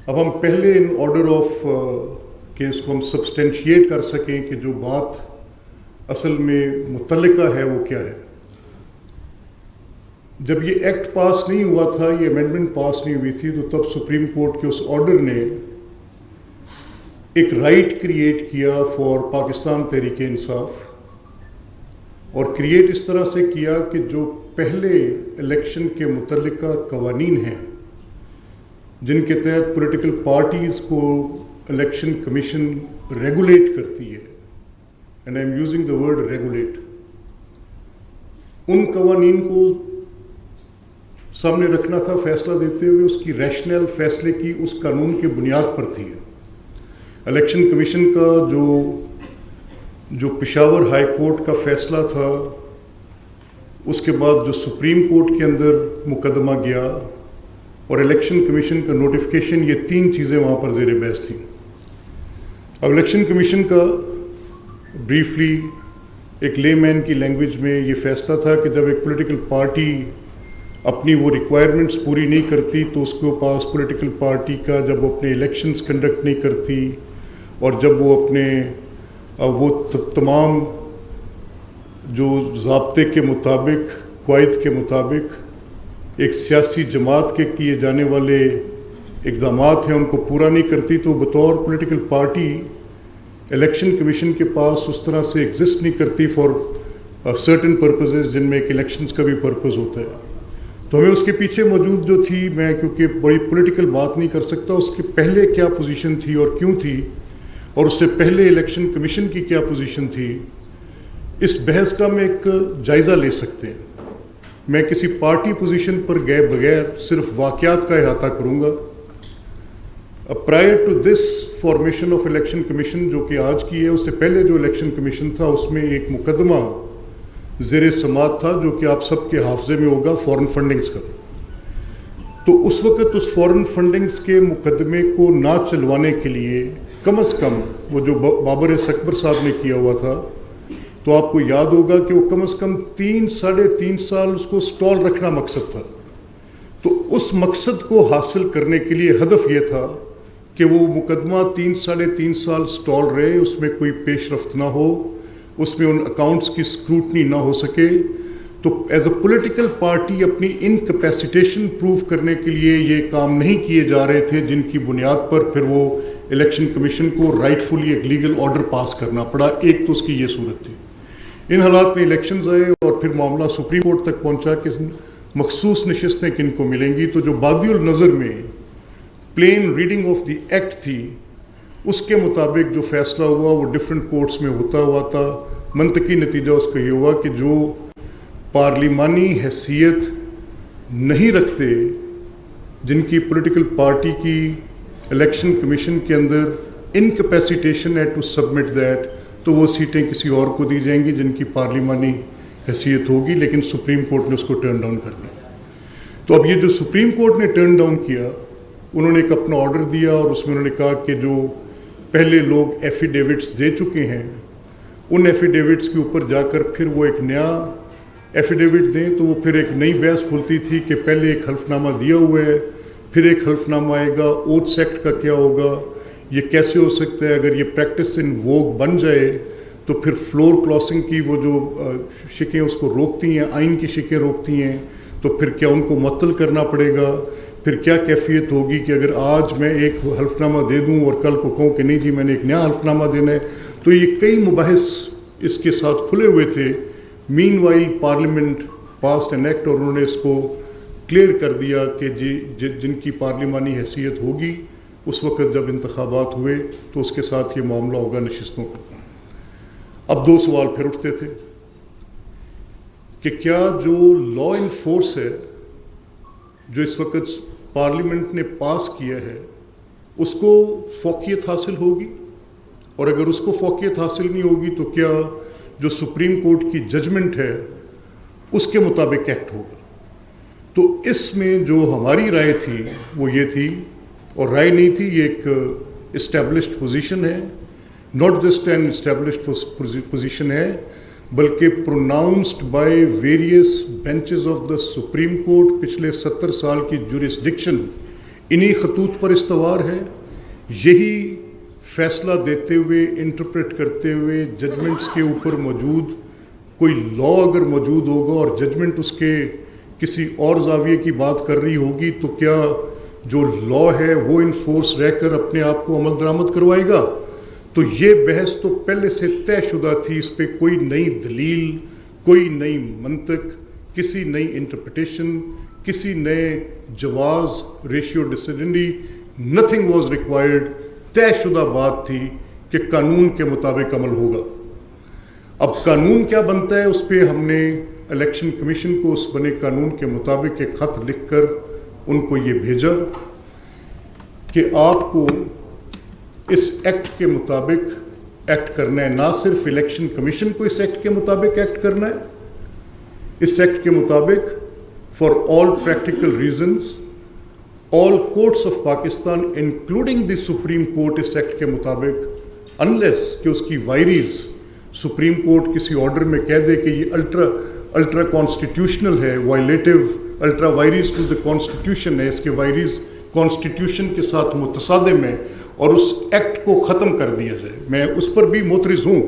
اب ہم پہلے ان آرڈر آف کیس کو ہم سبسٹینشیٹ کر سکیں کہ جو بات اصل میں متعلقہ ہے وہ کیا ہے. جب یہ ایکٹ پاس نہیں ہوا تھا، یہ امینڈمنٹ پاس نہیں ہوئی تھی، تو تب سپریم کورٹ کے اس آرڈر نے ایک رائٹ کریٹ کیا فار پاکستان تحریک انصاف، اور کریٹ اس طرح سے کیا کہ جو پہلے الیکشن کے متعلقہ قوانین ہیں جن کے تحت پولیٹیکل پارٹیز کو الیکشن کمیشن ریگولیٹ کرتی ہے، and I am using the word regulate, ان قوانین کو سامنے رکھنا تھا فیصلہ دیتے ہوئے. اس کی ریشنل فیصلے کی اس قانون کے بنیاد پر تھی. الیکشن کمیشن کا جو پشاور ہائی کورٹ کا فیصلہ تھا، اس کے بعد جو سپریم کورٹ کے اندر مقدمہ گیا اور الیکشن کمیشن کا نوٹیفیکیشن، یہ تین چیزیں وہاں پر زیر بحث تھیں. اب الیکشن کمیشن کا بریفلی ایک لے مین کی لینگویج میں یہ فیصلہ تھا کہ جب ایک پولیٹیکل پارٹی اپنی وہ ریکوائرمنٹس پوری نہیں کرتی تو اس کے پاس پولیٹیکل پارٹی کا، جب وہ اپنے الیکشنز کنڈکٹ نہیں کرتی اور جب وہ اپنے وہ تمام جو ضابطے کے مطابق، قواعد کے مطابق ایک سیاسی جماعت کے کیے جانے والے اقدامات ہیں ان کو پورا نہیں کرتی، تو بطور پولیٹیکل پارٹی الیکشن کمیشن کے پاس اس طرح سے ایگزسٹ نہیں کرتی فار سرٹن پرپزز جن میں ایک الیکشنز کا بھی پرپز ہوتا ہے. تو ہمیں اس کے پیچھے موجود جو تھی، میں کیونکہ بڑی پولیٹیکل بات نہیں کر سکتا، اس کے پہلے کیا پوزیشن تھی اور کیوں تھی، اور اس سے پہلے الیکشن کمیشن کی کیا پوزیشن تھی، اس بحث کا میں ایک جائزہ لے سکتے ہیں. میں کسی پارٹی پوزیشن پر گئے بغیر صرف واقعات کا احاطہ کروں گا. Prior to this formation of election commission جو کہ آج کی ہے، اس سے پہلے جو الیکشن کمیشن تھا اس میں ایک مقدمہ زیر سماعت تھا جو کہ آپ سب کے حافظے میں ہوگا، فورن فنڈنگز کا. تو اس وقت اس فورن فنڈنگز کے مقدمے کو نہ چلوانے کے لیے کم از کم وہ جو بابر اکبر صاحب نے کیا ہوا تھا، تو آپ کو یاد ہوگا کہ وہ کم از کم 3-3.5 سال اس کو سٹال رکھنا مقصد تھا. تو اس مقصد کو حاصل کرنے کے لیے ہدف یہ تھا کہ وہ مقدمہ 3-3.5 سال سٹال رہے، اس میں کوئی پیش رفت نہ ہو، اس میں ان اکاؤنٹس کی اسکروٹنی نہ ہو سکے. تو ایز اے پولیٹیکل پارٹی اپنی انکیپیسیٹیشن پروو کرنے کے لیے یہ کام نہیں کیے جا رہے تھے، جن کی بنیاد پر پھر وہ الیکشن کمیشن کو رائٹ فلی ایک لیگل آرڈر پاس کرنا پڑا. ایک تو اس کی یہ صورت تھی. ان حالات میں الیکشنز آئے اور پھر معاملہ سپریم کورٹ تک پہنچا کہ مخصوص نشستیں کن کو ملیں گی. تو جو بادی النظر میں plain reading of the act تھی، اس کے مطابق جو فیصلہ ہوا وہ ڈفرینٹ کورٹس میں ہوتا ہوا تھا. منطقی نتیجہ اس کا یہ ہوا کہ جو پارلیمانی حیثیت نہیں رکھتے، جن کی پولیٹیکل پارٹی کی الیکشن کمیشن کے اندر انکیپیسیٹیشن ہے ٹو سبمٹ دیٹ، تو وہ سیٹیں کسی اور کو دی جائیں گی جن کی پارلیمانی حیثیت ہوگی. لیکن سپریم کورٹ نے اس کو ٹرن ڈاؤن کر دیا. تو اب یہ جو سپریم کورٹ نے ٹرن ڈاؤن کیا، انہوں نے ایک اپنا آرڈر دیا اور اس میں انہوں نے کہا کہ جو پہلے لوگ ایفیڈیوٹس دے چکے ہیں، ان ایفیڈیوٹس کے اوپر جا کر پھر وہ ایک نیا ایفیڈیوٹ دیں. تو وہ پھر ایک نئی بحث کھلتی تھی کہ پہلے ایک حلف نامہ دیا ہوا ہے، پھر ایک حلف نامہ آئے گا، اوتھس ایکٹ کا کیا ہوگا، یہ کیسے ہو سکتا ہے. اگر یہ پریکٹس ان ووگ بن جائے تو پھر فلور کلاسنگ کی وہ جو شکیں اس کو روکتی ہیں، آئین کی شکیں روکتی ہیں، تو پھر کیا ان کو معطل کرنا پڑے گا. پھر کیا کیفیت ہوگی کہ اگر آج میں ایک حلف نامہ دے دوں اور کل کو کہوں کہ نہیں جی میں نے ایک نیا حلف نامہ دینا ہے. تو یہ کئی مباحث اس کے ساتھ کھلے ہوئے تھے. Meanwhile parliament passed an act اور انہوں نے اس کو کلیئر کر دیا کہ جن کی پارلیمانی حیثیت ہوگی اس وقت جب انتخابات ہوئے تو اس کے ساتھ یہ معاملہ ہوگا نشستوں کا. اب دو سوال پھر اٹھتے تھے کہ کیا جو لا ان فورس ہے جو اس وقت پارلیمنٹ نے پاس کیا ہے اس کو فوقیت حاصل ہوگی، اور اگر اس کو فوقیت حاصل نہیں ہوگی تو کیا جو سپریم کورٹ کی ججمنٹ ہے اس کے مطابق ایکٹ ہوگا. تو اس میں جو ہماری رائے تھی وہ یہ تھی، اور رائے نہیں تھی، یہ ایک اسٹیبلشڈ پوزیشن ہے، not just an established position ہے بلکہ pronounced by various benches of the supreme court. پچھلے 70 سال کی جورسڈکشن انہی خطوط پر استوار ہے. یہی فیصلہ دیتے ہوئے، انٹرپریٹ کرتے ہوئے ججمنٹس کے اوپر موجود کوئی لا اگر موجود ہوگا اور ججمنٹ اس کے کسی اور زاویے کی بات کر رہی ہوگی، تو کیا جو لا ہے وہ انفورس رہ کر اپنے آپ کو عمل درآمد کروائے گا؟ تو یہ بحث تو پہلے سے طے شدہ تھی. اس پہ کوئی نئی دلیل، کوئی نئی منطق، کسی نئی انٹرپریٹیشن، کسی نئے جواز، ریشیو ڈسیپلنری، نتھنگ واز ریکوائرڈ. طے شدہ بات تھی کہ قانون کے مطابق عمل ہوگا. اب قانون کیا بنتا ہے، اس پہ ہم نے الیکشن کمیشن کو اس بنے قانون کے مطابق ایک خط لکھ کر ان کو یہ بھیجا کہ آپ کو اس ایکٹ کے مطابق ایکٹ کرنا ہے. نہ صرف الیکشن کمیشن کو اس ایکٹ کے مطابق ایکٹ کرنا ہے، اس ایکٹ کے مطابق for all practical reasons all courts of Pakistan including the supreme court اس ایکٹ کے مطابق، انلیس کہ اس کی وائریز سپریم کورٹ کسی آرڈر میں کہہ دے کہ یہ الٹرا کانسٹیٹیوشنل ہے، violative, ultra vires to the constitution ہے، اس کے وائریز کانسٹیٹیوشن کے ساتھ متصادم ہے، اور اس ایکٹ کو ختم کر دیا جائے. میں اس پر بھی معترض ہوں.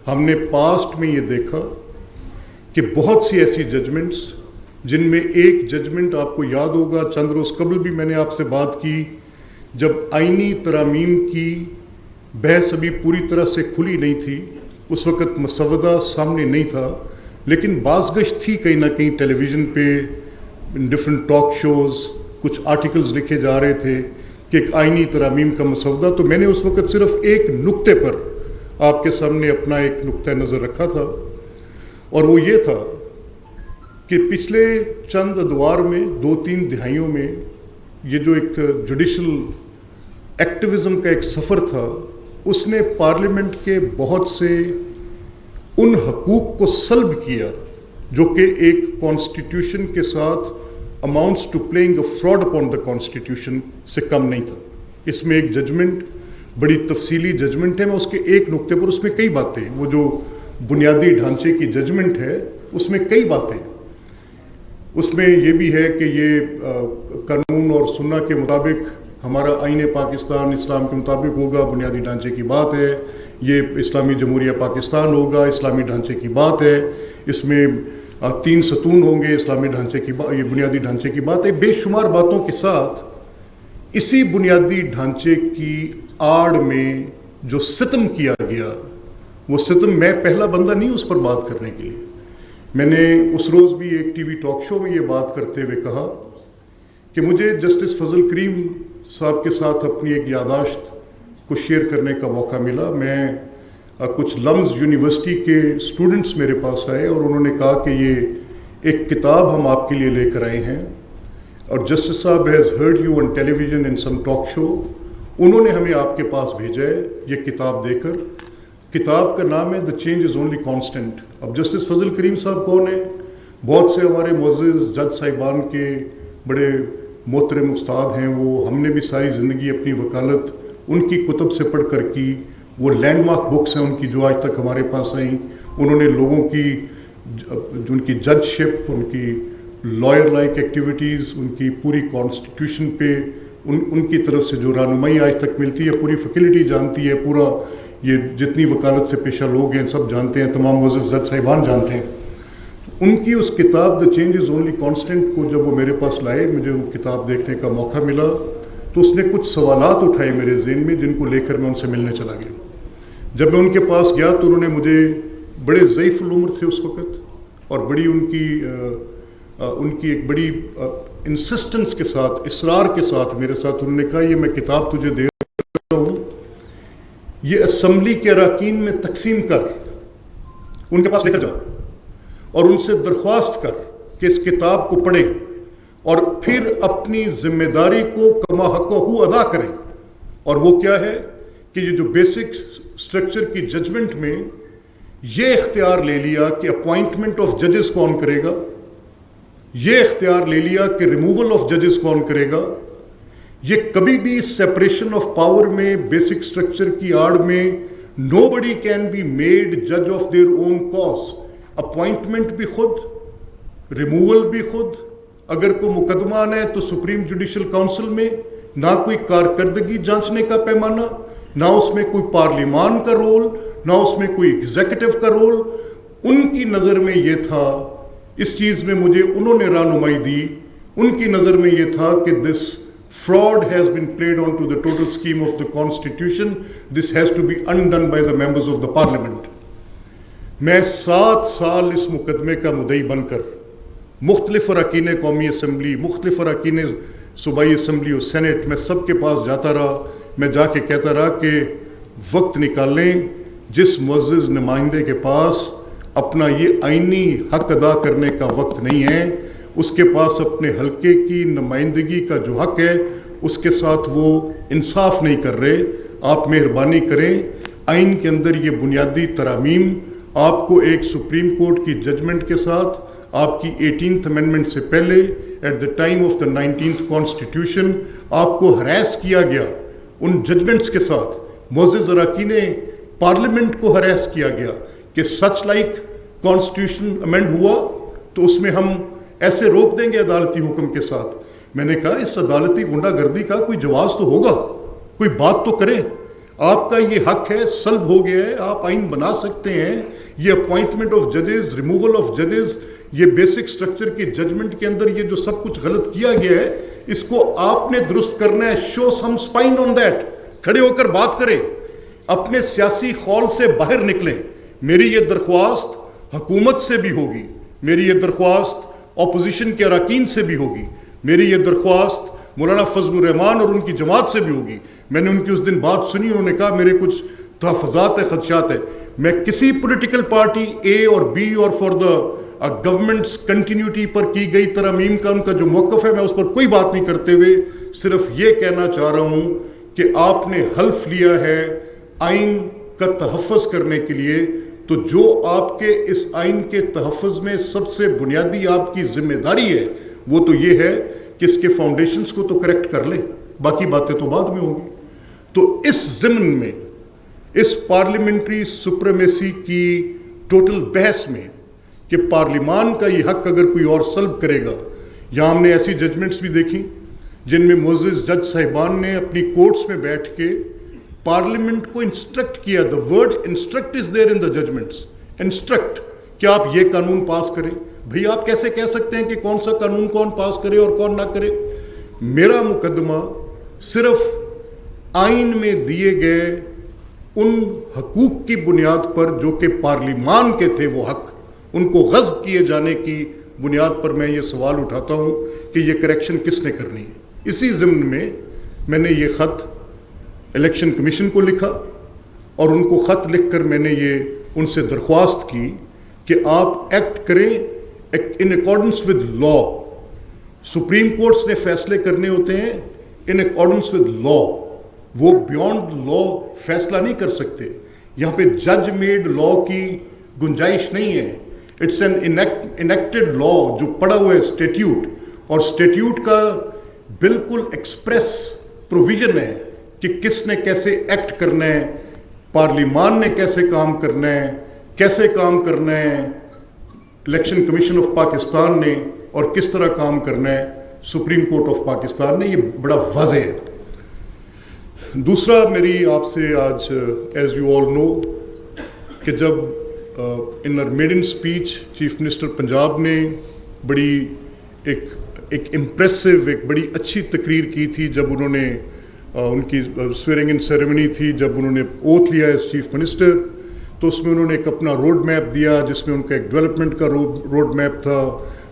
ہم نے پاسٹ میں یہ دیکھا کہ بہت سی ایسی ججمنٹس، جن میں ایک ججمنٹ آپ کو یاد ہوگا، چند روز قبل بھی میں نے آپ سے بات کی، جب آئینی ترامیم کی بحث ابھی پوری طرح سے کھلی نہیں تھی، اس وقت مسودہ سامنے نہیں تھا، لیکن بازگشت تھی کہیں نہ کہیں ٹیلی ویژن پہ، ڈفرینٹ ٹاک شوز، کچھ آرٹیکلز لکھے جا رہے تھے کہ ایک آئینی ترامیم کا مسودہ. تو میں نے اس وقت صرف ایک نقطے پر آپ کے سامنے اپنا ایک نقطہ نظر رکھا تھا، اور وہ یہ تھا کہ پچھلے چند ادوار میں، 2-3 دہائیوں میں، یہ جو ایک جوڈیشل ایکٹیوزم کا ایک سفر تھا، اس نے پارلیمنٹ کے بہت سے ان حقوق کو سلب کیا جو کہ ایک کانسٹیٹیوشن کے ساتھ amounts to playing a fraud upon the constitution سے کم نہیں تھا. اس میں ایک ججمنٹ، بڑی تفصیلی ججمنٹ ہے. میں اس کے ایک نقطے پر، اس میں کئی باتیں، وہ جو بنیادی ڈھانچے کی ججمنٹ ہے اس میں کئی باتیں، اس میں یہ بھی ہے کہ یہ قانون اور سنہ کے مطابق ہمارا آئین پاکستان اسلام کے مطابق ہوگا، بنیادی ڈھانچے کی بات ہے. یہ اسلامی جمہوریہ پاکستان ہوگا، اسلامی ڈھانچے کی بات ہے. اس میں 3 ستون ہوں گے، اسلامی ڈھانچے کی بات، یہ بنیادی ڈھانچے کی بات ہے. بے شمار باتوں کے ساتھ اسی بنیادی ڈھانچے کی آڑ میں جو ستم کیا گیا، وہ ستم، میں پہلا بندہ نہیں اس پر بات کرنے کے لیے. میں نے اس روز بھی ایک ٹی وی ٹاک شو میں یہ بات کرتے ہوئے کہا کہ مجھے جسٹس فضل کریم صاحب کے ساتھ اپنی ایک یادداشت کو شیئر کرنے کا موقع ملا. میں کچھ لمز یونیورسٹی کے اسٹوڈنٹس میرے پاس آئے اور انہوں نے کہا کہ یہ ایک کتاب ہم آپ کے لیے لے کر آئے ہیں، اور جسٹس صاحب has heard you on television in some talk show. انہوں نے ہمیں آپ کے پاس بھیجا ہے یہ کتاب دے کر. کتاب کا نام ہے the change is only constant. اب جسٹس فضل کریم صاحب کون ہیں؟ بہت سے ہمارے معزز جج صاحبان کے بڑے محترم استاد ہیں. وہ ہم نے بھی ساری زندگی اپنی وکالت ان کی کتب سے پڑھ کر کی. وہ لینڈ مارک بکس ہیں ان کی جو آج تک ہمارے پاس آئیں. انہوں نے لوگوں کی جو ان کی جج شپ، ان کی لائر لائک ایکٹیویٹیز، ان کی پوری کانسٹیٹیوشن پہ ان کی طرف سے جو رہنمائی آج تک ملتی ہے، پوری فیکلٹی جانتی ہے، پورا یہ جتنی وکالت سے پیشہ لوگ ہیں سب جانتے ہیں، تمام معزز جج صاحبان جانتے ہیں. ان کی اس کتاب the change is only constant کو جب وہ میرے پاس لائے، مجھے وہ کتاب دیکھنے کا موقع ملا، تو اس نے کچھ سوالات اٹھائے میرے ذہن میں جن کو لے کر میں ان سے ملنے چلا گیا. جب میں ان کے پاس گیا تو انہوں نے مجھے، بڑے ضعیف العمر تھے اس وقت، اور بڑی ان کی ایک بڑی انسسٹنس کے ساتھ، اصرار کے ساتھ میرے ساتھ انہوں نے کہا یہ میں کتاب تجھے دے رہا ہوں، یہ اسمبلی کے اراکین میں تقسیم کر، ان کے پاس لے کر جا اور ان سے درخواست کر کہ اس کتاب کو پڑھیں اور پھر اپنی ذمہ داری کو کما حقہ ادا کریں. اور وہ کیا ہے کہ یہ جو بیسک سٹرکچر کی ججمنٹ میں یہ اختیار لے لیا کہ اپوائنٹمنٹ آف ججز کون کرے گا، یہ اختیار لے لیا کہ ریموول آف ججز کون کرے گا. یہ کبھی بھی سیپریشن آف پاور میں بیسک سٹرکچر کی آڑ میں nobody can be made جج of their own cause. Appointment بھی خود، ریموول بھی خود. اگر کوئی مقدمہ آنا ہے تو سپریم جوڈیشل کونسل میں، نہ کوئی کارکردگی جانچنے کا پیمانہ، نہ اس میں کوئی پارلیمان کا رول، نہ اس میں کوئی ایگزیکٹو کا رول. ان کی نظر میں یہ تھا، اس چیز میں مجھے انہوں نے رہنمائی دی، ان کی نظر میں یہ تھا کہ دس fraud has been played onto the total scheme of the constitution. This has to be undone by the members of the parliament. میں 7 سال اس مقدمے کا مدعی بن کر مختلف اراکین قومی اسمبلی، مختلف اراکین صوبائی اسمبلی اور سینٹ، میں سب کے پاس جاتا رہا. میں جا کے کہتا رہا کہ وقت نکالیں، جس معزز نمائندے کے پاس اپنا یہ آئینی حق ادا کرنے کا وقت نہیں ہے، اس کے پاس اپنے حلقے کی نمائندگی کا جو حق ہے اس کے ساتھ وہ انصاف نہیں کر رہے. آپ مہربانی کریں، آئین کے اندر یہ بنیادی ترامیم آپ کو ایک سپریم کورٹ کی ججمنٹ کے ساتھ، آپ کی 18th امینڈمنٹ سے پہلے، at the time of the 19th constitution, آپ کو ہراس کیا گیا ان ججمنٹس کے ساتھ. معزز اراکین پارلیمنٹ کو ہراس کیا گیا کہ سچ لائک کانسٹیٹیوشن امینڈ ہوا تو اس میں ہم ایسے روک دیں گے عدالتی حکم کے ساتھ. میں نے کہا اس عدالتی غنڈہ گردی کا کوئی جواز تو ہوگا، کوئی بات تو کریں. آپ کا یہ حق ہے، سلب ہو گیا ہے، آپ آئین بنا سکتے ہیں. یہ اپوائنٹمنٹ آف ججز، ریموول آف ججز، یہ بیسک سٹرکچر کی ججمنٹ کے اندر یہ جو سب کچھ غلط کیا گیا ہے اس کو آپ نے درست کرنا ہے. شو سم اسپائن آن دیٹ. کھڑے ہو کر بات کریں، اپنے سیاسی خول سے باہر نکلیں. میری یہ درخواست حکومت سے بھی ہوگی، میری یہ درخواست اپوزیشن کے اراکین سے بھی ہوگی، میری یہ درخواست مولانا فضل الرحمان اور ان کی جماعت سے بھی ہوگی. میں نے ان کی اس دن بات سنی، انہوں نے کہا میرے کچھ تحفظات ہیں، خدشات ہیں. میں کسی پولیٹیکل پارٹی اے اور بی اور فار دا گورنمنٹس کنٹینیوٹی پر کی گئی ترامیم کا ان کا جو موقف ہے میں اس پر کوئی بات نہیں کرتے ہوئے صرف یہ کہنا چاہ رہا ہوں کہ آپ نے حلف لیا ہے آئین کا تحفظ کرنے کے لیے، تو جو آپ کے اس آئین کے تحفظ میں سب سے بنیادی آپ کی ذمہ داری ہے وہ تو یہ ہے کہ اس کے فاؤنڈیشنز کو تو کریکٹ کر لیں، باقی باتیں تو بعد میں ہوں گی. تو اس ضمن میں، اس پارلیمنٹری سپریمیسی کی ٹوٹل بحث میں کہ پارلیمان کا یہ حق اگر کوئی اور سلب کرے گا، یہاں ہم نے ایسی ججمنٹس بھی دیکھی جن میں معزز جج صاحبان نے اپنی کورٹس میں بیٹھ کے پارلیمنٹ کو انسٹرکٹ کیا. The word instruct is there in the judgments. Instruct کہ آپ یہ قانون پاس کریں. بھئی آپ کیسے کہہ سکتے ہیں کہ کون سا قانون کون پاس کرے اور کون نہ کرے؟ میرا مقدمہ صرف آئین میں دیے گئے ان حقوق کی بنیاد پر جو کہ پارلیمان کے تھے، وہ حق ان کو غصب کیے جانے کی بنیاد پر میں یہ سوال اٹھاتا ہوں کہ یہ کریکشن کس نے کرنی ہے. اسی ضمن میں نے یہ خط الیکشن کمیشن کو لکھا اور ان کو خط لکھ کر میں نے یہ ان سے درخواست کی کہ آپ ایکٹ کریں in accordance with law. Supreme courts نے فیصلے کرنے ہوتے ہیں ان اکارڈنس ود لا، وہ بیونڈ لا فیصلہ نہیں کر سکتے. یہاں پہ جج میڈ لا کی گنجائش نہیں ہے. اٹس این انیکٹڈ لا جو پڑا ہوا ہے اسٹیٹیوٹ، اور اسٹیٹیوٹ کا بالکل ایکسپریس پروویژن ہے کہ کس نے کیسے ایکٹ کرنا ہے، پارلیمان نے کیسے کام کرنا ہے، کیسے کام کرنا ہے الیکشن کمیشن آف پاکستان نے، اور کس طرح کام کرنا ہے سپریم کورٹ آف پاکستان نے. یہ بڑا واضح ہے. دوسرا میری آپ سے آج ایز یو آل نو کہ جب in maiden speech chief minister Punjab نے بڑی ایک امپریسو، ایک بڑی اچھی تقریر کی تھی جب انہوں نے ان کی سویرنگ ان سیریمنی تھی، جب انہوں نے اوتھ لیا ایز چیف منسٹر، تو اس میں انہوں نے ایک اپنا روڈ میپ دیا جس میں ان کا ایک ڈیولپمنٹ کا روڈ میپ تھا،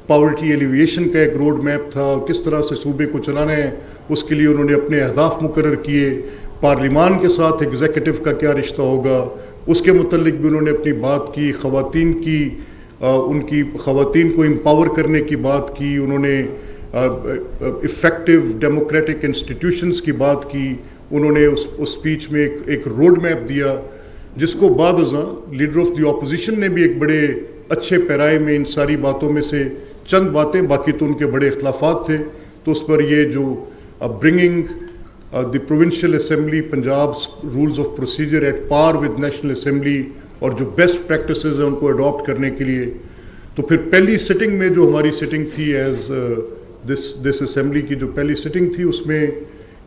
پاورٹی ایلیویشن کا ایک روڈ میپ تھا، کس طرح سے صوبے کو چلانا ہے اس کے لیے انہوں نے اپنے اہداف مقرر کیے. پارلیمان کے ساتھ ایگزیکٹو کا کیا رشتہ ہوگا اس کے متعلق بھی انہوں نے اپنی بات کی. خواتین کو امپاور کرنے کی بات کی. انہوں نے افیکٹو ڈیموکریٹک انسٹیٹیوشنز کی بات کی. انہوں نے اس اسپیچ میں ایک روڈ میپ دیا جس کو بعد ازاں لیڈر آف دی اپوزیشن نے بھی ایک بڑے اچھے پیرائے میں ان ساری باتوں میں سے چند باتیں، باقی تو ان کے بڑے اختلافات تھے، تو اس پر یہ جو bringing the provincial assembly Punjab's rules of procedure at par with national assembly اور جو بیسٹ پریکٹسز ہیں ان کو اڈاپٹ کرنے کے لیے. تو پھر پہلی سٹنگ میں جو ہماری سٹنگ تھی ایز دس اسمبلی کی جو پہلی سٹنگ تھی، اس میں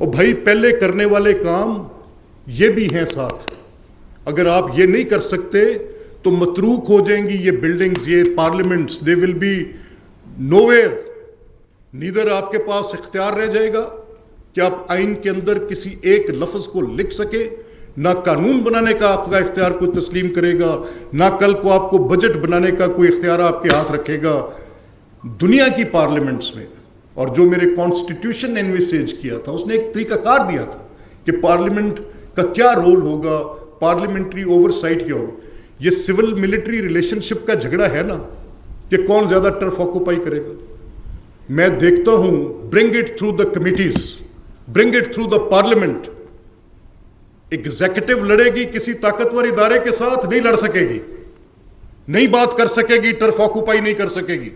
اور بھائی پہلے کرنے والے کام یہ بھی ہیں ساتھ. اگر آپ یہ نہیں کر سکتے تو متروک ہو جائیں گی یہ بلڈنگز, یہ parliaments, they will be nowhere. Neither آپ کے پاس اختیار رہ جائے گا کہ آپ آئین کے اندر کسی ایک لفظ کو لکھ سکیں, نہ قانون بنانے کا آپ کا اختیار کوئی تسلیم کرے گا, نہ کل کو آپ کو بجٹ بنانے کا کوئی اختیار آپ کے ہاتھ رکھے گا. دنیا کی پارلیمنٹس میں, اور جو میرے کانسٹیٹیوشن نے انویسیج کیا تھا, اس نے ایک طریقہ کار دیا تھا کہ پارلیمنٹ کا کیا رول ہوگا, پارلیمنٹری اوور سائٹ کیا ہوگا. یہ سول ملٹری ریلیشن شپ کا جھگڑا ہے نا کہ کون زیادہ ٹرف آکوپائی کرے گا. میں دیکھتا ہوں bring it through the committees, bring it through the parliament. Executive لڑے گی کسی طاقتور ادارے کے ساتھ, نہیں لڑ سکے گی, نہیں بات کر سکے گی, ٹرف آکوپائی نہیں کر سکے گی.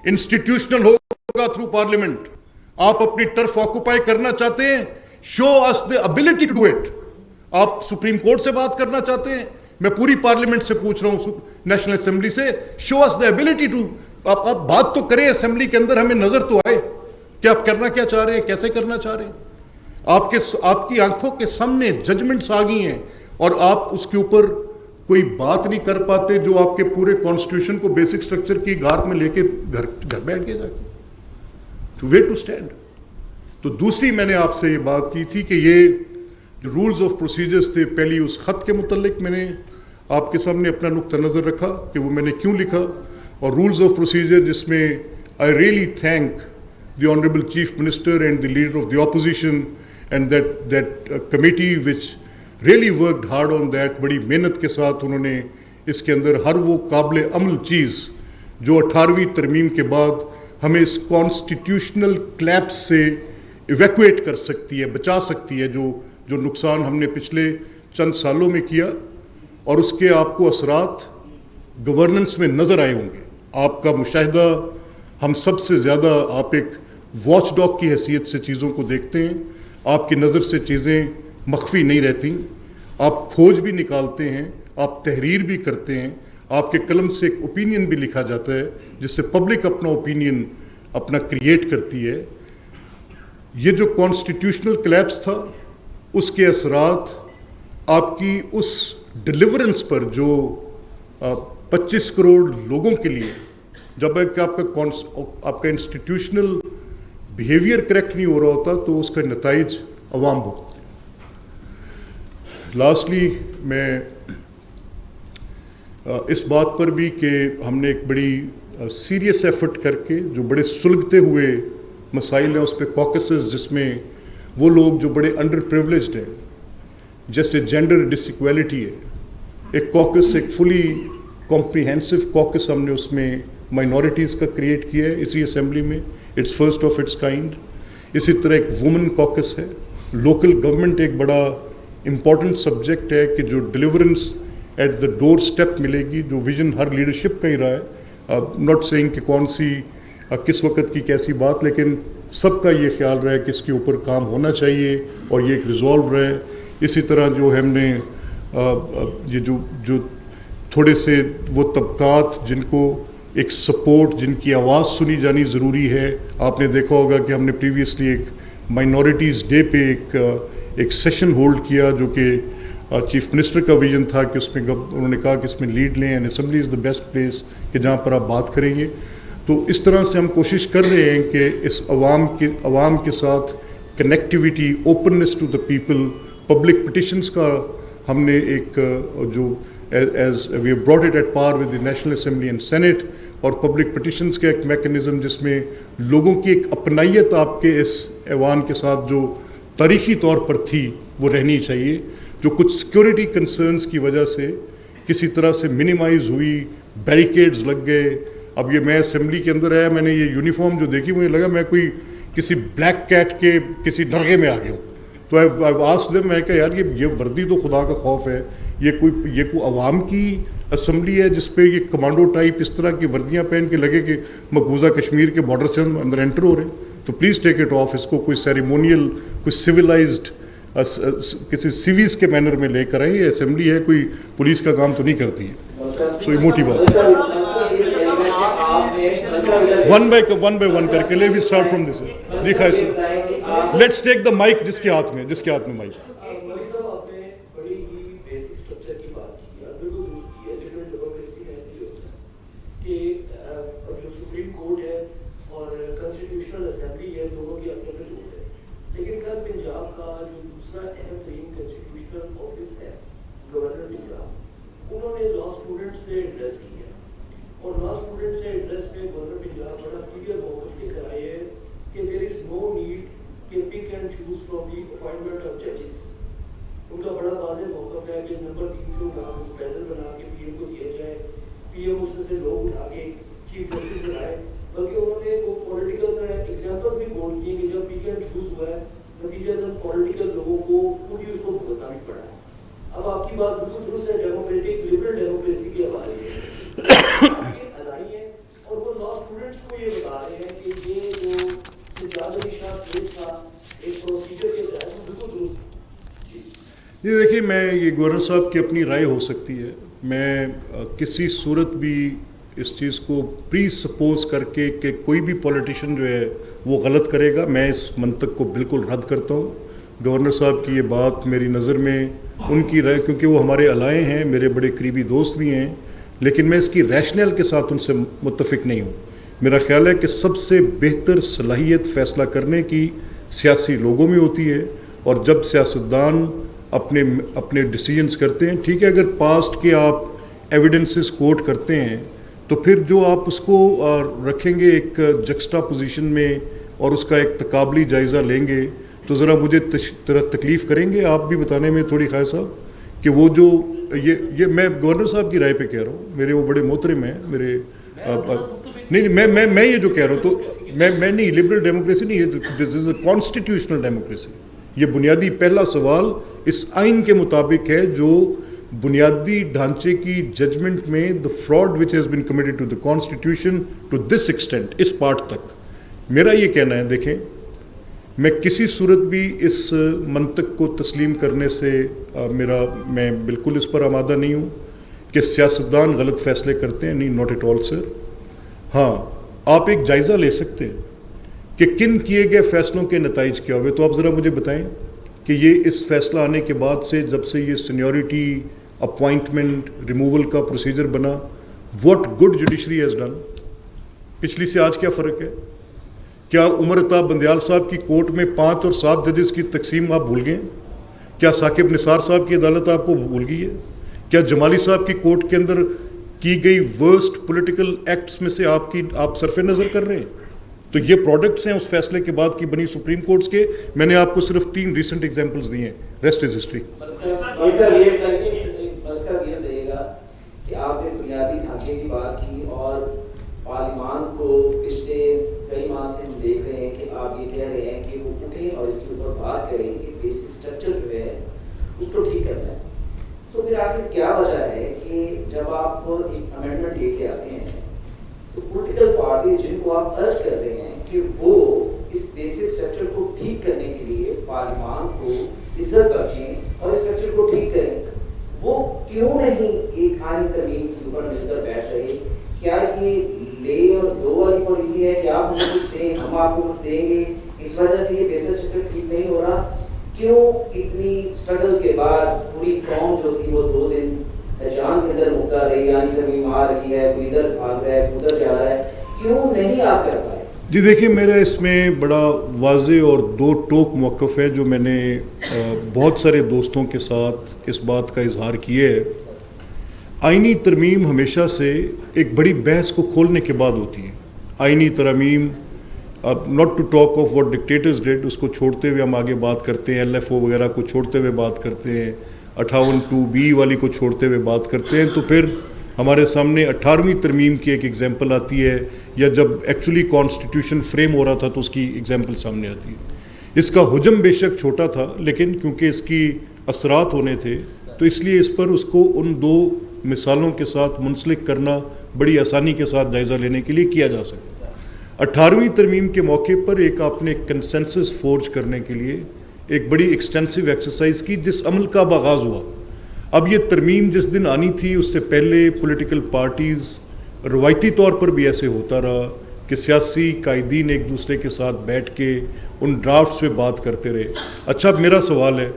انسٹیٹیوشنل ہوگا تھرو پارلیمنٹ. آپ اپنی ٹرف آکوپائی کرنا چاہتے ہیں, show us the ability to do it. آپ سپریم کورٹ سے بات کرنا چاہتے ہیں, میں پوری پارلیمنٹ سے پوچھ رہا ہوں, نیشنل اسمبلی سے, شو اس دی ابیلٹی ٹو. آپ بات تو کریں اسمبلی کے اندر, ہمیں نظر تو آئے کہ آپ کرنا کیا چاہ رہے ہیں, کیسے کرنا چاہ رہے ہیں. آپ کی آنکھوں کے سامنے ججمنٹس آ گئی ہیں اور آپ اس کے اوپر کوئی بات نہیں کر پاتے, جو آپ کے پورے کانسٹیٹیوشن کو بیسک سٹرکچر کی گھاٹ میں لے کے گھر بیٹھ کے جا کے ٹو وے ٹو اسٹینڈ. تو دوسری میں نے آپ سے یہ بات کی تھی کہ یہ جو رولز آف پروسیجرز تھے, پہلی اس خط کے متعلق میں نے آپ کے سامنے اپنا نقطہ نظر رکھا کہ وہ میں نے کیوں لکھا, اور رولز آف پروسیجر جس میں I really thank the honourable chief minister and the leader of the opposition and that committee which really worked hard on that. بڑی محنت کے ساتھ انہوں نے اس کے اندر ہر وہ قابل عمل چیز جو 18ویں ترمیم کے بعد ہمیں اس کانسٹیٹیوشنل کلیپس سے ایویکویٹ کر سکتی ہے, بچا سکتی ہے, جو نقصان ہم نے پچھلے چند سالوں میں کیا, اور اس کے آپ کو اثرات گورننس میں نظر آئے ہوں گے. آپ کا مشاہدہ ہم سب سے زیادہ, آپ ایک واچ ڈاگ کی حیثیت سے چیزوں کو دیکھتے ہیں, آپ کی نظر سے چیزیں مخفی نہیں رہتی, آپ کھوج بھی نکالتے ہیں, آپ تحریر بھی کرتے ہیں, آپ کے قلم سے ایک اوپینین بھی لکھا جاتا ہے جس سے پبلک اپنا اوپینین اپنا کریٹ کرتی ہے. یہ جو کانسٹیٹیوشنل کلیپس تھا, اس کے اثرات آپ کی اس ڈیلیورنس پر جو 25 کروڑ لوگوں کے لیے, جب آپ کا انسٹیٹیوشنل بیہیویئر کریکٹ نہیں ہو رہا ہوتا تو اس کا نتائج عوام بھگتتے ہیں. لاسٹلی میں اس بات پر بھی کہ ہم نے ایک بڑی سیریس ایفرٹ کر کے جو بڑے سلگتے ہوئے مسائل ہیں اس پہ کوکسز, جس میں وہ لوگ جو بڑے انڈر پریولیجڈ ہیں, جیسے جینڈر ڈس ایکویلٹی ہے, ایک کوکس, ایک فلی کمپریہنسو کوکس ہم نے اس میں مائنورٹیز کا کریٹ کیا ہے اسی اسمبلی میں, it's first of its kind. اسی طرح ایک وومن کوکس ہے. لوکل گورنمنٹ ایک بڑا امپورٹنٹ سبجیکٹ ہے کہ جو deliverance at the doorstep ملے گی, جو ویژن ہر لیڈرشپ کا ہی رہا ہے. ناٹ سیئنگ کہ کون سی کس وقت کی کیسی بات, لیکن سب کا یہ خیال رہے کہ اس کے اوپر کام ہونا چاہیے اور یہ ایک ریزالو رہے. اسی طرح جو ہم نے یہ جو تھوڑے سے وہ طبقات جن کو ایک سپورٹ, جن کی آواز سنی جانی ضروری ہے, آپ نے دیکھا ہوگا کہ ہم نے پریویسلی ایک مائنورٹیز ڈے پہ ایک سیشن ہولڈ کیا جو کہ چیف منسٹر کا ویژن تھا کہ اس میں انہوں نے کہا کہ اس میں لیڈ لیں, and assembly is the best place کہ جہاں پر آپ بات کریں گے. تو اس طرح سے ہم کوشش کر رہے ہیں کہ اس عوام کے ساتھ connectivity, openness to the people, public petitions کا ہم نے ایک جو as we brought it at par with the national assembly and senate, اور پبلک پٹیشنز کا ایک میکنزم جس میں لوگوں کی ایک اپنائیت آپ کے اس ایوان کے ساتھ جو تاریخی طور پر تھی وہ رہنی چاہیے, جو کچھ سیکورٹی کنسرنز کی وجہ سے کسی طرح سے منیمائز ہوئی, بیریکیڈز لگ گئے. اب یہ میں اسمبلی کے اندر آیا, میں نے یہ یونیفارم جو دیکھی مجھے لگا میں کوئی کسی بلیک کیٹ کے کسی نرغے میں آ گیا ہوں. تو آئی آسکڈ دیم, میں نے کہا یار یہ وردی تو خدا کا خوف ہے, یہ کوئی عوام کی اسمبلی ہے جس پہ یہ کمانڈو ٹائپ اس طرح کی وردیاں پہن کے لگے کہ مقبوضہ کشمیر کے بارڈر سے ہم اندر انٹر ہو رہے ہیں. تو پلیز ٹیک اٹ آف, اس کو کوئی سیریمونیل, کوئی سویلائزڈ کسی سیویز کے مینر میں لے کر آئے. یہ اسمبلی ہے, کوئی پولیس کا کام تو نہیں کرتی ہے. سو یہ موٹی بات ہے. ون بائی ون کر کے لے, وی اسٹارٹ فرام دس. دکھا ہے سر. لیٹس ٹیک دا مائک جس کے ہاتھ میں مائک. ملک صاحب آپ نے بڑی ہی بیسک اسٹرکچر کی بات کی ہے, بالکل درست کی ہے. لبرل ڈیموکریسی میں ایسے ہی ہوتا ہے کہ جو سپریم کورٹ ہے اور کانسٹیٹیوشنل اسمبلی ہے, دونوں کی اپنے اپنے رول ہے. لیکن کل پنجاب کا جو دوسرا اہم ترین کانسٹیٹیوشنل آفس ہے, گورنر پنجاب, انہوں نے لا اسٹوڈنٹ سے ایڈریس کیا اور لا اسٹوڈنٹ سے ایڈریس میں گورنر پنجاب بڑا کلیئر موقف لے کر آئے ہیں کہ دیر از نو نیڈ کہ pick and choose from the appointment of ججز. ان کا بڑا واضح موقف ہے کہ نمبر 3 سے کام پینل بنا کے پی ایم کو دیا جائے, پی ایم اس میں سے لوگ اٹھا کے چیف جسٹس بنائے. بلکہ انہوں نے وہ پولیٹیکل ایگزامپل بھی کوٹ کیے کہ جب پک اینڈ چوز ہوا ہے نتیجہ پولیٹیکل لوگوں کو خود ہی اس کو بھگتنا بھی پڑا ہے. اب آپ کی بات بالکل درست ہے, ڈیموکریٹک لبرل ڈیموکریسی کے حوالے سے الائی ہے اور وہ لا اسٹوڈنٹس کو یہ بتا رہے ہیں کہ یہ جو سجاد علی شاہ کیس تھا ایک پروسیجر کے تحت وہ بالکل درست. یہ دیکھیے, میں یہ گورنر صاحب کی اپنی رائے ہو سکتی ہے. میں کسی صورت بھی اس چیز کو پری سپوز کر کے کہ کوئی بھی پولیٹیشین جو ہے وہ غلط کرے گا, میں اس منطق کو بالکل رد کرتا ہوں. گورنر صاحب کی یہ بات میری نظر میں ان کی رائے, کیونکہ وہ ہمارے الائے ہیں, میرے بڑے قریبی دوست بھی ہیں, لیکن میں اس کی ریشنل کے ساتھ ان سے متفق نہیں ہوں. میرا خیال ہے کہ سب سے بہتر صلاحیت فیصلہ کرنے کی سیاسی لوگوں میں ہوتی ہے, اور جب سیاستدان اپنے ڈیسیجنز کرتے ہیں, ٹھیک ہے, اگر پاسٹ کے آپ ایویڈنسز کوٹ کرتے ہیں تو پھر جو آپ اس کو رکھیں گے ایک جکسٹا پوزیشن میں اور اس کا ایک تقابلی جائزہ لیں گے تو ذرا مجھے تکلیف کریں گے آپ بھی بتانے میں تھوڑی خواہ صاحب کہ وہ جو یہ میں گورنر صاحب کی رائے پہ کہہ رہا ہوں, میرے وہ بڑے محترم ہیں میرے, نہیں میں یہ جو کہہ رہا ہوں تو میں نہیں, لبرل ڈیموکریسی نہیں, دس از اے کانسٹیٹیوشنل ڈیموکریسی. یہ بنیادی پہلا سوال اس آئین کے مطابق ہے جو بنیادی ڈھانچے کی ججمنٹ میں the fraud which has been committed to the constitution to this extent, اس پارٹ تک. میرا یہ کہنا ہے, دیکھیں, میں کسی صورت بھی اس منطق کو تسلیم کرنے سے میں بالکل اس پر آمادہ نہیں ہوں کہ سیاستدان غلط فیصلے کرتے ہیں. نہیں, ناٹ ایٹ آل سر. ہاں, آپ ایک جائزہ لے سکتے ہیں کہ کن کیے گئے فیصلوں کے نتائج کیا ہوئے. تو آپ ذرا مجھے بتائیں کہ یہ اس فیصلہ آنے کے بعد سے, جب سے یہ سینیورٹی اپوائنٹمنٹ ریموول کا پروسیجر بنا, what good judiciary has done. پچھلی سے آج کیا فرق ہے؟ کیا عمر عطا بندیال صاحب کی کورٹ میں 5 اور 7 ججز کی تقسیم آپ بھول گئے؟ کیا ثاقب نثار صاحب کی عدالت آپ کو بھول گئی ہے؟ کیا جمالی صاحب کی کورٹ کے اندر کی گئی ورسٹ پولیٹیکل ایکٹس میں سے آپ صرف نظر کر رہے ہیں؟ تو یہ پروڈکٹس ہیں اس فیصلے کے بعد کی بنی سپریم کورٹس کے. میں نے آپ کو صرف 3 ریسنٹ ایگزامپلز دیے ہیں, ریسٹ از ہسٹری. کہ آپ نے بنیادی ڈھانچے کی بات کی اور پارلیمان کو پچھلے کئی ماہ سے ہم دیکھ رہے ہیں کہ آپ یہ کہہ رہے ہیں کہ وہ اٹھیں اور اس کے اوپر بات کریں کہ بیسک اسٹرکچر جو ہے اس کو ٹھیک کرنا ہے. تو پھر آخر کیا وجہ ہے کہ جب آپ ایک امینڈمنٹ لے کے آتے ہیں تو پولیٹیکل پارٹی جن کو آپ ارج کر رہے ہیں کہ وہ اس بیسک اسٹرکچر کو ٹھیک کرنے کے لیے پارلیمان کو عزت بخشیں اور اس اسٹرکچر کو ٹھیک کریں, وہ کیوں نہیں ایک آئین ترمیم کے اوپر مل کر بیٹھ رہے؟ کیا یہ لے اور دو والی پالیسی ہے کہ آپ ہمیں کچھ دیں ہم آپ کو کچھ دیں گے, اس وجہ سے یہ بیسک اسٹرکچر ٹھیک نہیں ہو رہا؟ کیوں اتنی اسٹرگل کے بعد پوری قوم جو تھی وہ 2 دن جان کے اندر مبتلا رہی, یعنی ترمیم آ رہی ہے, کوئی ادھر بھاگ رہا ہے ادھر جا رہا ہے, کیوں نہیں آپ کر پائے؟ جی دیکھیے, میرا اس میں بڑا واضح اور 2 ٹوک موقف ہے جو میں نے بہت سارے دوستوں کے ساتھ اس بات کا اظہار کیا ہے. آئینی ترمیم ہمیشہ سے ایک بڑی بحث کو کھولنے کے بعد ہوتی ہے. آئینی ترمیم, not to talk of what dictators did, اس کو چھوڑتے ہوئے ہم آگے بات کرتے ہیں, LFO وغیرہ کو چھوڑتے ہوئے بات کرتے ہیں, 58(2)B والی کو چھوڑتے ہوئے بات کرتے ہیں, تو پھر ہمارے سامنے 18ویں ترمیم کی ایک ایگزامپل آتی ہے, یا جب ایکچولی کانسٹیٹیوشن فریم ہو رہا تھا تو اس کی ایگزامپل سامنے آتی ہے. اس کا حجم بے شک چھوٹا تھا, لیکن کیونکہ اس کی اثرات ہونے تھے تو اس لیے اس پر اس کو ان 2 مثالوں کے ساتھ منسلک کرنا بڑی آسانی کے ساتھ جائزہ لینے کے لیے کیا جا سکتا ہے. 18ویں ترمیم کے موقع پر ایک آپ نے کنسنسس فورج کرنے کے لیے ایک بڑی ایکسٹینسو ایکسرسائز کی جس عمل کا آغاز ہوا. اب یہ ترمیم جس دن آنی تھی اس سے پہلے پولیٹیکل پارٹیز روایتی طور پر بھی ایسے ہوتا رہا کہ سیاسی قائدین ایک دوسرے کے ساتھ بیٹھ کے ان ڈرافٹس پہ بات کرتے رہے. اچھا اب میرا سوال ہے,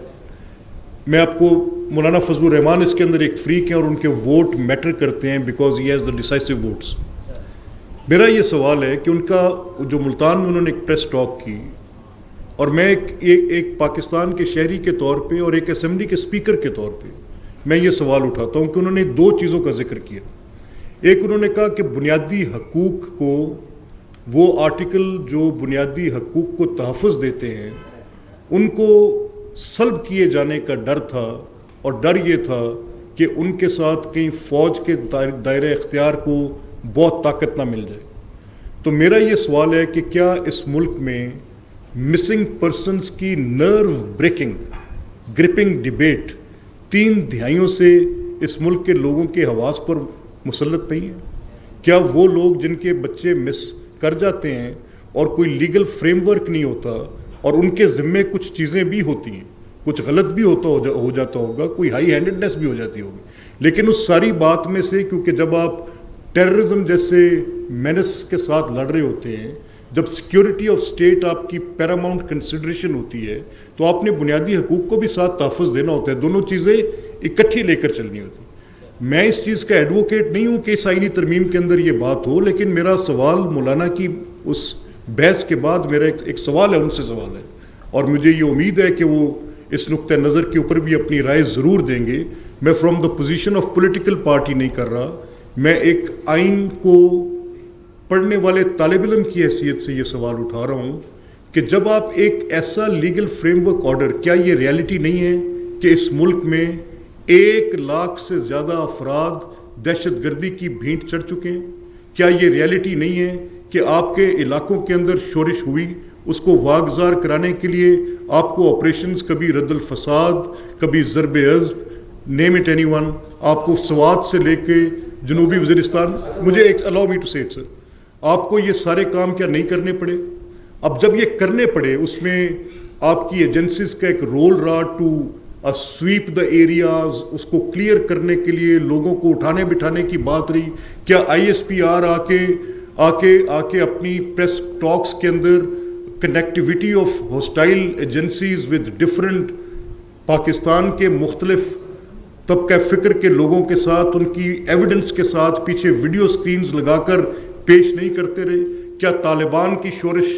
میں آپ کو مولانا فضل الرحمان اس کے اندر ایک فریق ہیں اور ان کے ووٹ میٹر کرتے ہیں because he has the ڈیسائسو votes. میرا یہ سوال ہے کہ ان کا جو ملتان میں انہوں نے ایک پریس ٹاک کی, اور میں ایک پاکستان کے شہری کے طور پہ اور ایک اسمبلی کے اسپیکر کے طور پہ میں یہ سوال اٹھاتا ہوں کہ انہوں نے 2 چیزوں کا ذکر کیا. ایک انہوں نے کہا کہ بنیادی حقوق کو, وہ آرٹیکل جو بنیادی حقوق کو تحفظ دیتے ہیں, ان کو سلب کیے جانے کا ڈر تھا, اور ڈر یہ تھا کہ ان کے ساتھ کہیں فوج کے دائرہ اختیار کو بہت طاقت نہ مل جائے. تو میرا یہ سوال ہے کہ کیا اس ملک میں مسنگ پرسنز کی نرو بریکنگ گرپنگ ڈیبیٹ 3 دہائیوں سے اس ملک کے لوگوں کے حواس پر مسلط نہیں ہے؟ کیا وہ لوگ جن کے بچے مس کر جاتے ہیں اور کوئی لیگل فریم ورک نہیں ہوتا, اور ان کے ذمے کچھ چیزیں بھی ہوتی ہیں, کچھ غلط بھی ہو جاتا ہوگا, کوئی ہائی ہینڈڈنس بھی ہو جاتی ہوگی, لیکن اس ساری بات میں سے کیونکہ جب آپ ٹیررزم جیسے مینس کے ساتھ لڑ رہے ہوتے ہیں, جب سیکیورٹی آف اسٹیٹ آپ کی پیراماؤنٹ کنسیڈریشن ہوتی ہے, تو آپ نے بنیادی حقوق کو بھی ساتھ تحفظ دینا ہوتا ہے. دونوں چیزیں اکٹھی لے کر چلنی ہوتی. میں اس چیز کا ایڈوکیٹ نہیں ہوں کہ اس آئینی ترمیم کے اندر یہ بات ہو, لیکن میرا سوال مولانا کی اس بحث کے بعد میرا ایک سوال ہے, ان سے سوال ہے, اور مجھے یہ امید ہے کہ وہ اس نقطۂ نظر کے اوپر بھی اپنی رائے ضرور دیں گے. میں from the position of political party نہیں کر رہا, میں ایک آئین کو پڑھنے والے طالب علم کی حیثیت سے یہ سوال اٹھا رہا ہوں کہ جب آپ ایک ایسا لیگل فریم ورک آرڈر, کیا یہ ریالٹی نہیں ہے کہ اس ملک میں 1 لاکھ سے زیادہ افراد دہشت گردی کی بھینٹ چڑھ چکے ہیں؟ کیا یہ ریالٹی نہیں ہے کہ آپ کے علاقوں کے اندر شورش ہوئی, اس کو واگزار کرانے کے لیے آپ کو آپریشنز, کبھی رد الفساد, کبھی ضرب عزم, نیم اٹ اینی ون, آپ کو سوات سے لے کے جنوبی وزیرستان, مجھے ایک الاؤ می ٹو سے اٹ سر, آپ کو یہ سارے کام کیا نہیں کرنے پڑے؟ اب جب یہ کرنے پڑے, اس میں آپ کی ایجنسیز کا ایک رول رہا ٹو سویپ دا ایریاز, اس کو کلیئر کرنے کے لیے لوگوں کو اٹھانے بٹھانے کی بات رہی. کیا ISPR آ کے اپنی پریس ٹاکس کے اندر connectivity of hostile agencies with different Pakistan کے مختلف طبقہ فکر کے لوگوں کے ساتھ, ان کی ایویڈنس کے ساتھ پیچھے ویڈیو سکرینز لگا کر پیش نہیں کرتے رہے؟ کیا طالبان کی شورش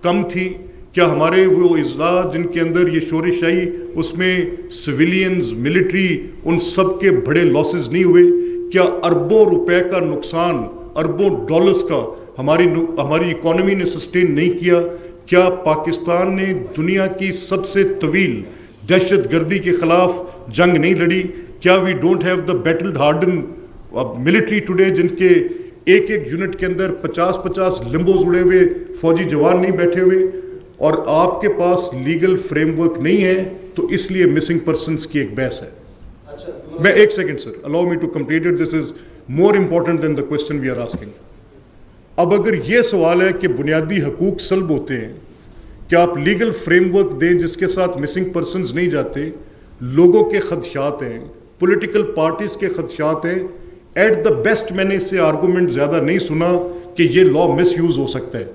کم تھی؟ کیا ہمارے وہ اضلاع جن کے اندر یہ شورش آئی, اس میں سویلینز, ملٹری, ان سب کے بڑے لاسز نہیں ہوئے؟ کیا اربوں روپے کا نقصان, اربوں ڈالرز کا ہماری اکانومی نے سسٹین نہیں کیا؟ کیا پاکستان نے دنیا کی سب سے طویل دہشت گردی کے خلاف جنگ نہیں لڑی؟ کیا we don't have the battle hardened military today, جن کے ایک یونٹ کے اندر 50 لمبوز اڑے ہوئے فوجی جوان نہیں بیٹھے ہوئے, اور آپ کے پاس لیگل فریم ورک نہیں ہے؟ تو اس لیے مسنگ پرسنز کی ایک بحث ہے. میں ایک second sir, allow me to complete it, this is more important than the question we are asking. اب اگر یہ سوال ہے کہ بنیادی حقوق سلب ہوتے ہیں, کیا آپ لیگل فریم ورک دیں جس کے ساتھ مسنگ پرسنز نہیں جاتے؟ لوگوں کے خدشات ہیں, پولیٹیکل پارٹیز کے خدشات ہیں. ایٹ دا بیسٹ میں نے اس سے آرگومنٹ زیادہ نہیں سنا کہ یہ لا مس یوز ہو سکتا ہے.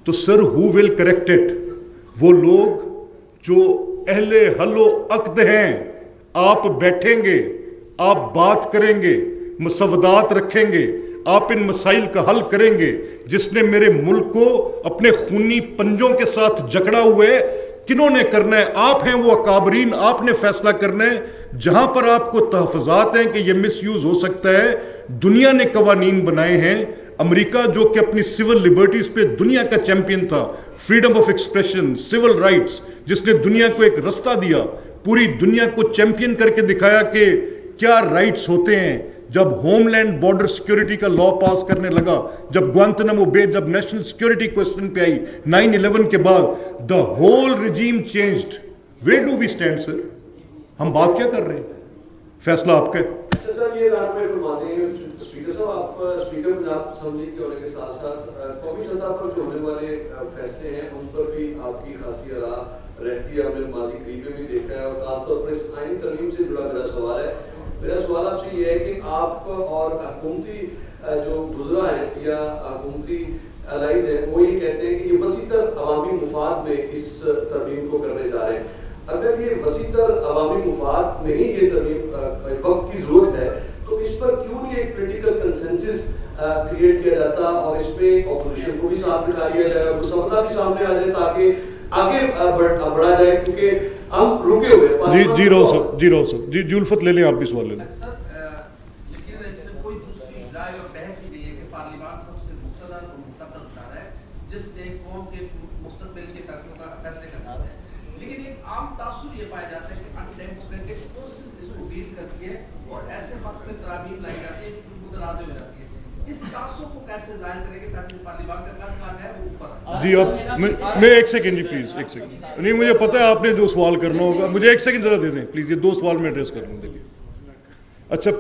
تو سر ہو ول کریکٹ اٹ؟ وہ لوگ جو اہل حل و عقد ہیں, آپ بیٹھیں گے, آپ بات کریں گے, مسودات رکھیں گے, آپ ان مسائل کا حل کریں گے. جس نے میرے ملک کو اپنے خونی پنجوں کے ساتھ جکڑا ہوئے, کنہوں نے کرنا ہے؟ آپ ہیں وہ اکابرین, آپ نے فیصلہ کرنا ہے. جہاں پر آپ کو تحفظات ہیں کہ یہ مس یوز ہو سکتا ہے, دنیا نے قوانین بنائے ہیں. امریکہ جو کہ اپنی سول لبرٹیز پہ دنیا کا چیمپئن تھا, freedom of expression, civil rights, جس نے دنیا کو ایک رستہ دیا, پوری دنیا کو چیمپئن کر کے دکھایا کہ کیا رائٹس ہوتے ہیں. جب ہوم لینڈ بارڈر سیکیورٹی کا لا پاس کرنے لگا, جب گوانتنامو بے, جب نیشنل سیکیورٹی کوسچن پہ آئی 9/11 کے بعد, the whole regime changed. Where do we stand sir? ہم بات کیا کر رہے ہیں؟ فیصلہ آپ کا ہے. اچھا سر, یہ رات میں فرماتے ہیں اسپیکر صاحب, آپ اسپیکر پنجاب اسمبلی کے ہونے کے ساتھ ساتھ قومی سطح پر جو ہونے والے فیصلے ہیں ان پر بھی آپ کی خاصی راہ رہتی ہے. میں نے ماضی قریب میں بھی دیکھا ہے, اور خاص طور پر اس آئینی ترمیم سے جڑا میرا سوال ہے. میرا سوال آپ سے یہ ہے کہ آپ اور حکومتی جو وزراء ہیں یا حکومتی الائز ہیں وہ یہ کہتے ہیں کہ یہ وسیع تر عوامی مفاد میں اس ترمیم کو کرنے جا رہے ہیں. اگر یہ وسیع تر عوامی مفاد میں ہی یہ ترمیم وقت کی ضرورت ہے تو اس پر کیوں نہیں ایک پولیٹیکل کنسنسس کریٹ کیا جاتا اور اس پہ اپوزیشن کو بھی ساتھ بٹھا لیا جائے اور مسودہ بھی سامنے آ جائے تاکہ آگے بڑھا جائے, کیونکہ ہم رکے ہوئے. جی راؤ صاحب جی الفت لے لیں, آپ بھی سوال لے لیں. سر یقیناً اس میں کوئی دوسری رائے اور بحث ہی نہیں ہے کہ پارلیمان سب سے مقتدر اور مقدس ادارہ ہے جس نے قوم کے مستقبل کے فیصلے کرنا ہے. لیکن ایک عام تاثر یہ پایا جاتا ہے کہ ان ڈیموکریٹک فورسز اس کو بیل کرتی ہے اور ایسے وقت میں ترامیم لائی جاتی ہے جو ان کو ناراض ہو جاتی ہے. اس تاثر کو کیسے ظاہر کریں گے تاکہ پارلیمان کا کام ہے وہ اوپر آئے؟ جی آپ میں ایک سیکنڈ جی پلیز ایک سیکنڈ, نہیں مجھے پتہ ہے آپ نے جو سوال کرنا ہوگا, مجھے ایک سیکنڈ ذرا دے دیں پلیز, یہ 2 سوال میں ایڈریس کر لوں. دیکھیے اچھا,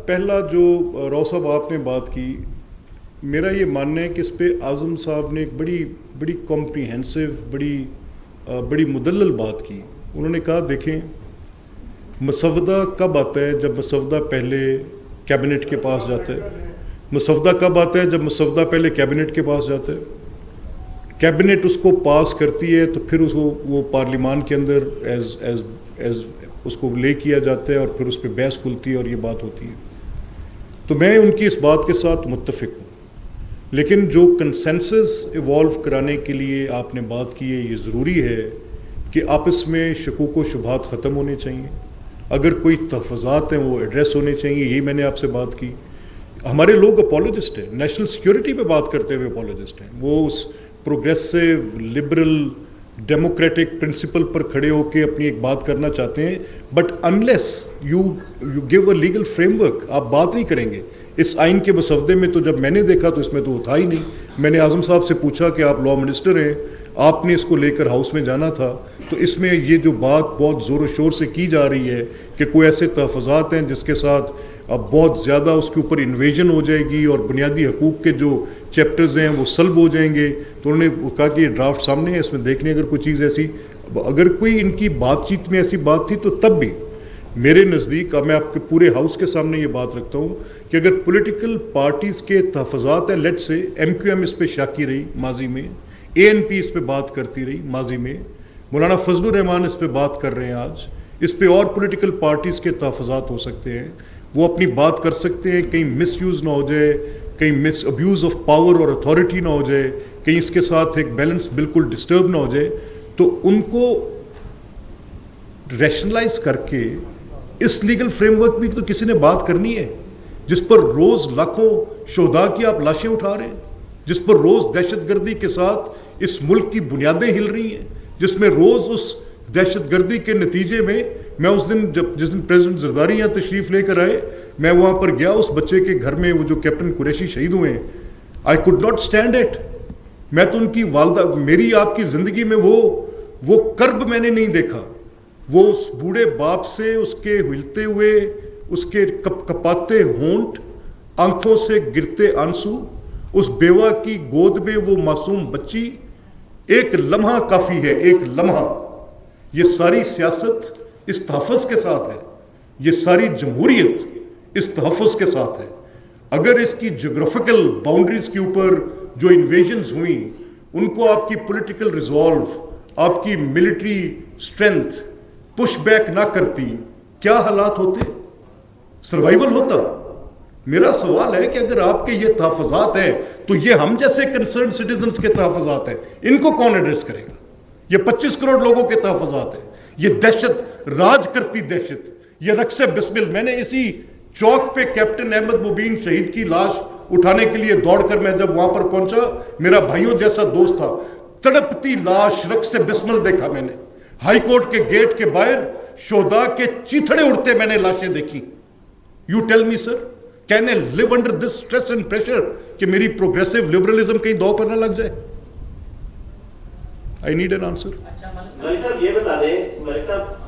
پہلا جو راؤ صاحب آپ نے بات کی, میرا یہ ماننا ہے کہ اس پہ اعظم صاحب نے ایک بڑی کمپریہنسو بڑی مدلل بات کی. انہوں نے کہا دیکھیں مسودہ کب آتا ہے جب مسودہ پہلے کیبنٹ کے پاس جاتا ہے, مسودہ کب آتا ہے جب مسودہ پہلے کیبنٹ کے پاس جاتا ہے, کیبنٹ اس کو پاس کرتی ہے تو پھر اس کو وہ پارلیمان کے اندر ایز اس کو لے کیا جاتا ہے اور پھر اس پہ بحث کھلتی ہے اور یہ بات ہوتی ہے. تو میں ان کی اس بات کے ساتھ متفق ہوں, لیکن جو کنسنسس ایوالو کرانے کے لیے آپ نے بات کی ہے, یہ ضروری ہے کہ آپس میں شکوک و شبہات ختم ہونے چاہیے. اگر کوئی تحفظات ہیں وہ ایڈریس ہونے چاہیے, یہی میں نے آپ سے بات کی. ہمارے لوگ اپولوجسٹ ہیں, نیشنل سیکیورٹی پہ بات کرتے ہوئے اپولوجسٹ ہیں, وہ اس پروگریسو لبرل ڈیموکریٹک پرنسپل پر کھڑے ہو کے اپنی ایک بات کرنا چاہتے ہیں, but unless you give a legal frame work آپ بات نہیں کریں گے. اس آئین کے مسودے میں تو جب میں نے دیکھا تو اس میں تو تھا ہی نہیں. میں نے اعظم صاحب سے پوچھا کہ آپ لا منسٹر ہیں, آپ نے اس کو لے کر ہاؤس میں جانا تھا, تو اس میں یہ جو بات بہت زور و شور سے کی جا رہی ہے کہ کوئی ایسے تحفظات ہیں جس کے ساتھ اب بہت زیادہ اس کے اوپر انویژن ہو جائے گی اور بنیادی حقوق کے جو چیپٹرز ہیں وہ سلب ہو جائیں گے, تو انہوں نے کہا کہ یہ ڈرافٹ سامنے ہے, اس میں دیکھ لیں اگر کوئی چیز ایسی, اگر کوئی ان کی بات چیت میں ایسی بات تھی تو تب بھی میرے نزدیک, اب میں آپ کے پورے ہاؤس کے سامنے یہ بات رکھتا ہوں کہ اگر پولیٹیکل پارٹیز کے تحفظات ہیں, لیٹ سے ایم کیو ایم اس پہ شاکی رہی ماضی میں, اے این پی اس پہ بات کرتی رہی ماضی میں, مولانا فضل الرحمان اس پہ بات کر رہے ہیں آج, اس پہ اور پولیٹیکل پارٹیز کے تحفظات ہو سکتے ہیں, وہ اپنی بات کر سکتے ہیں, کہیں مس یوز نہ ہو جائے, کہیں مس ابیوز آف پاور اور اتھارٹی نہ ہو جائے, کہیں اس کے ساتھ ایک بیلنس بالکل ڈسٹرب نہ ہو جائے, تو ان کو ریشنلائز کر کے اس لیگل فریم ورک بھی تو کسی نے بات کرنی ہے جس پر روز لاکھوں شہداء کی آپ لاشیں اٹھا رہے ہیں, جس پر روز دہشت گردی کے ساتھ اس ملک کی بنیادیں ہل رہی ہیں, جس میں روز اس دہشت گردی کے نتیجے میں اس دن جس دن پریزیڈنٹ زرداری یہاں تشریف لے کر آئے, میں وہاں پر گیا, اس بچے کے گھر میں وہ جو کیپٹن قریشی شہید ہوئے ہیں, I could not stand it. میں تو ان کی والدہ, میری آپ کی زندگی میں وہ کرب میں نے نہیں دیکھا. وہ اس بوڑھے باپ سے, اس کے ہلتے ہوئے, اس کے کپاتے ہونٹ, آنکھوں سے گرتے آنسو, اس بیوہ کی گود میں وہ معصوم بچی, ایک لمحہ کافی ہے, ایک لمحہ. یہ ساری سیاست اس تحفظ کے ساتھ ہے, یہ ساری جمہوریت اس تحفظ کے ساتھ ہے. اگر اس کی جغرافیکل باؤنڈریز کے اوپر جو انویژنز ہوئیں ان کو آپ کی پولیٹیکل ریزالو, آپ کی ملٹری سٹرینتھ پش بیک نہ کرتی, کیا حالات ہوتے؟ سروائیول ہوتا. میرا سوال ہے کہ اگر آپ کے یہ تحفظات ہیں تو یہ ہم جیسے کنسرن سٹیزنز کے تحفظات ہیں, ان کو کون ایڈریس کرے گا؟ یہ 25 کروڑ لوگوں کے تحفظات ہیں, یہ دہشت راج کرتی دہشت, یہ رقص بسمل. میں نے اسی چوک پہ کیپٹن احمد مبین شہید کی لاش اٹھانے کے لیے دوڑ کر میں جب وہاں پر پہنچا, میرا بھائیوں جیسا دوست تھا, تڑپتی لاش رقص بسمل دیکھا میں نے. ہائی کورٹ کے گیٹ کے باہر شہداء کے چیتھڑے اڑتے میں نے لاشیں دیکھی. You tell me sir, can a live under this stress and pressure کہ میری پروگریسو لبرلزم کہیں دو پر نہ لگ جائے؟ I need an answer. Malik صاحب یہ بتا دیں, ملک صاحب